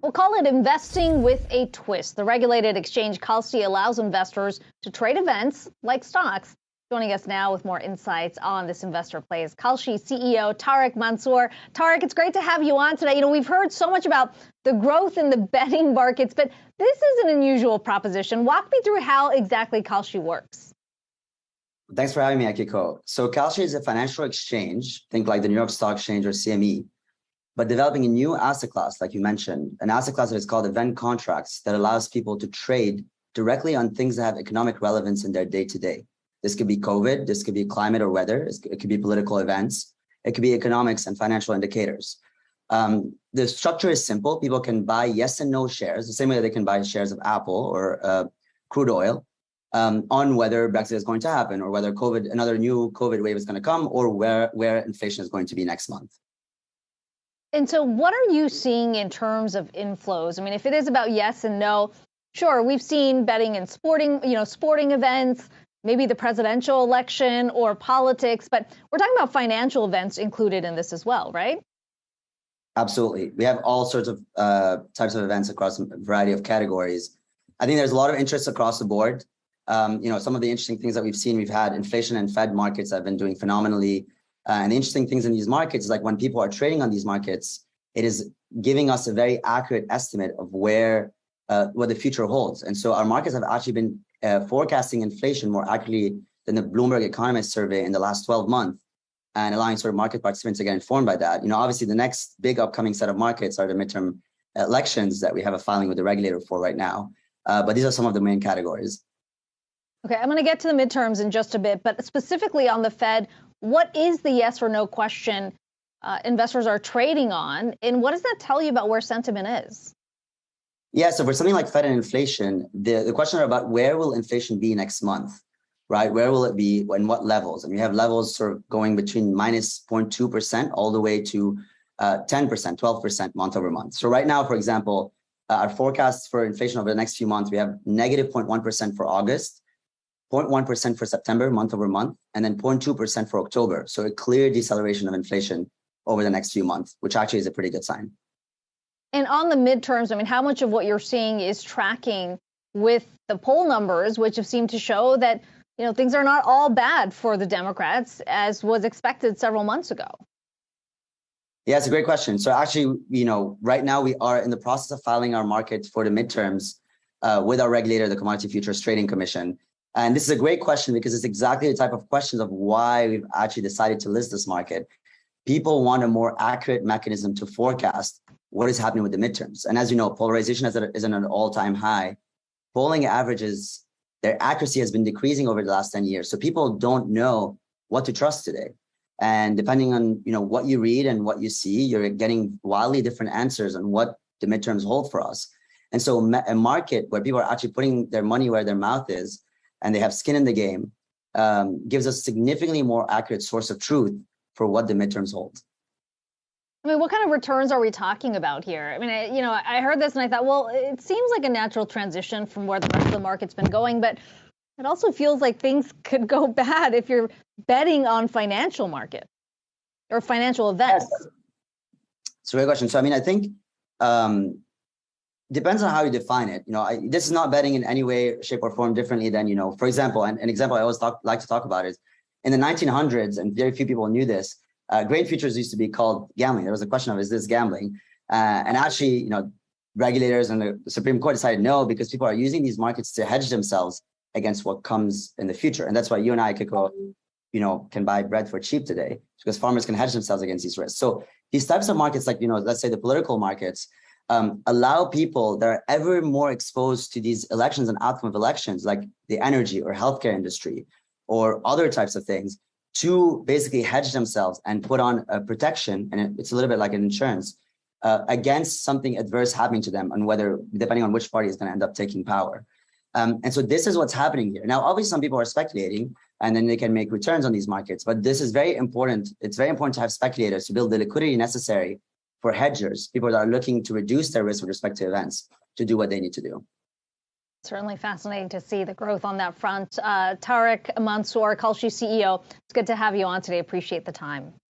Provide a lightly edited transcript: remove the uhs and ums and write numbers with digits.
We'll call it investing with a twist. The regulated exchange Kalshi allows investors to trade events like stocks. Joining us now with more insights on this investor play is Kalshi CEO Tarek Mansour. Tarek, it's great to have you on today. We've heard so much about the growth in the betting markets, but this is an unusual proposition. Walk me through how exactly Kalshi works. Thanks for having me, Akiko. So Kalshi is a financial exchange, think like the New York Stock Exchange or CME, but developing a new asset class, like you mentioned, an asset class that is called event contracts that allows people to trade directly on things that have economic relevance in their day-to-day. This could be COVID, this could be climate or weather, it could be political events, it could be economics and financial indicators. The structure is simple. People can buy yes and no shares, the same way that they can buy shares of Apple or crude oil on whether Brexit is going to happen or whether another new COVID wave is going to come or where inflation is going to be next month. And so what are you seeing in terms of inflows? I mean, if it is about yes and no, sure, we've seen betting in sporting events, maybe the presidential election or politics, but we're talking about financial events included in this as well, right? Absolutely. We have all sorts of types of events across a variety of categories. I think there's a lot of interest across the board. Some of the interesting things that we've had inflation and Fed markets have been doing phenomenally. And the interesting things in these markets is like when people are trading on these markets, it is giving us a very accurate estimate of what the future holds. And so our markets have actually been forecasting inflation more accurately than the Bloomberg Economist survey in the last 12 months and allowing sort of market participants to get informed by that. Obviously the next big upcoming set of markets are the midterm elections that we have a filing with the regulator for right now. But these are some of the main categories. Okay, I'm going to get to the midterms in just a bit, but specifically on the Fed, what is the yes or no question investors are trading on, and what does that tell you about where sentiment is? Yeah, so for something like Fed and inflation, the question about where will inflation be next month, right? Where will it be and what levels? And we have levels sort of going between minus 0.2% all the way to 10%, 12% month over month. So right now, for example, our forecasts for inflation over the next few months, we have negative 0.1% for August, 0.1% for September, month over month, and then 0.2% for October. So a clear deceleration of inflation over the next few months, which actually is a pretty good sign. And on the midterms, I mean, how much of what you're seeing is tracking with the poll numbers, which have seemed to show that, things are not all bad for the Democrats, as was expected several months ago? Yeah, it's a great question. So actually, right now we are in the process of filing our market for the midterms with our regulator, the Commodity Futures Trading Commission. And this is a great question because it's exactly the type of questions of why we've actually decided to list this market. People want a more accurate mechanism to forecast what is happening with the midterms. And as you know, polarization is at an all-time high. Polling averages, their accuracy has been decreasing over the last 10 years. So people don't know what to trust today. And depending on what you read and what you see, you're getting wildly different answers on what the midterms hold for us. And so a market where people are actually putting their money where their mouth is and they have skin in the game gives us significantly more accurate source of truth for what the midterms hold. I mean, what kind of returns are we talking about here? I mean, I heard this and I thought, well, it seems like a natural transition from where the rest of the market's been going, but it also feels like things could go bad if you're betting on financial market or financial events. Yes. It's a great question. So, I mean, I think depends on how you define it. This is not betting in any way, shape, or form differently than, for example, an example I always like to talk about is in the 1900s, and very few people knew this, grain futures used to be called gambling. There was a question of, is this gambling? And actually, regulators and the Supreme Court decided no, because people are using these markets to hedge themselves against what comes in the future. And that's why you and I, Kiko, can buy bread for cheap today, because farmers can hedge themselves against these risks. So these types of markets, like, let's say the political markets, allow people that are ever more exposed to these elections and outcome of elections, like the energy or healthcare industry or other types of things, to basically hedge themselves and put on a protection, and it's a little bit like an insurance, against something adverse happening to them, and whether, depending on which party is going to end up taking power. And so this is what's happening here. Now, obviously, some people are speculating, and then they can make returns on these markets, but this is very important. It's very important to have speculators to build the liquidity necessary for hedgers, people that are looking to reduce their risk with respect to events, to do what they need to do. Certainly fascinating to see the growth on that front. Tarek Mansour, Kalshi CEO, it's good to have you on today. Appreciate the time.